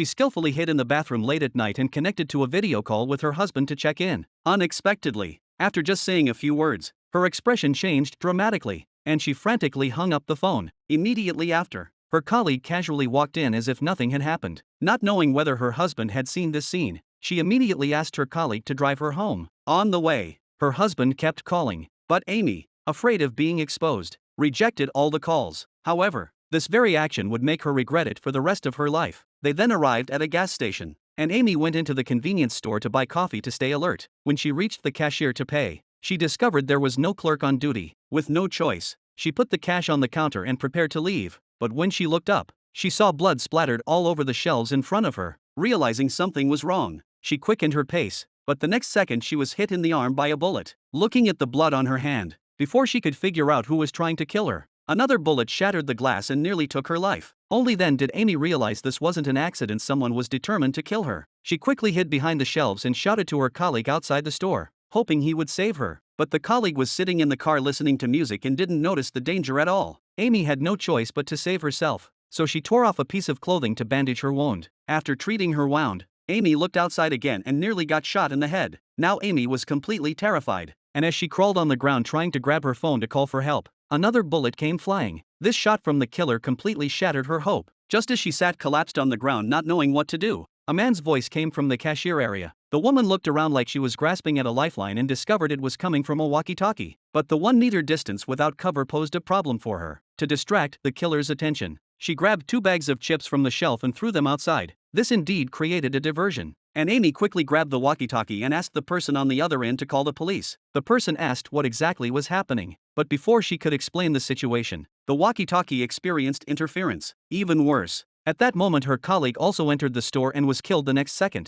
she skillfully hid in the bathroom late at night and connected to a video call with her husband to check in. Unexpectedly, after just saying a few words, her expression changed dramatically, and she frantically hung up the phone. Immediately after, her colleague casually walked in as if nothing had happened. Not knowing whether her husband had seen this scene, she immediately asked her colleague to drive her home. On the way, her husband kept calling, but Amy, afraid of being exposed, rejected all the calls. However, this very action would make her regret it for the rest of her life. They then arrived at a gas station, and Amy went into the convenience store to buy coffee to stay alert. When she reached the cashier to pay, she discovered there was no clerk on duty. With no choice, she put the cash on the counter and prepared to leave, but when she looked up, she saw blood splattered all over the shelves in front of her. Realizing something was wrong, she quickened her pace, but the next second she was hit in the arm by a bullet. Looking at the blood on her hand, before she could figure out who was trying to kill her, another bullet shattered the glass and nearly took her life. Only then did Amy realize this wasn't an accident, someone was determined to kill her. She quickly hid behind the shelves and shouted to her colleague outside the store, hoping he would save her. But the colleague was sitting in the car listening to music and didn't notice the danger at all. Amy had no choice but to save herself, so she tore off a piece of clothing to bandage her wound. After treating her wound, Amy looked outside again and nearly got shot in the head. Now Amy was completely terrified, and as she crawled on the ground trying to grab her phone to call for help, another bullet came flying. This shot from the killer completely shattered her hope. Just as she sat collapsed on the ground not knowing what to do, a man's voice came from the cashier area. The woman looked around like she was grasping at a lifeline and discovered it was coming from a walkie-talkie. But the 1-meter distance without cover posed a problem for her. To distract the killer's attention, she grabbed 2 bags of chips from the shelf and threw them outside. This indeed created a diversion, and Amy quickly grabbed the walkie-talkie and asked the person on the other end to call the police. The person asked what exactly was happening, but before she could explain the situation, the walkie-talkie experienced interference. Even worse, at that moment her colleague also entered the store and was killed the next second.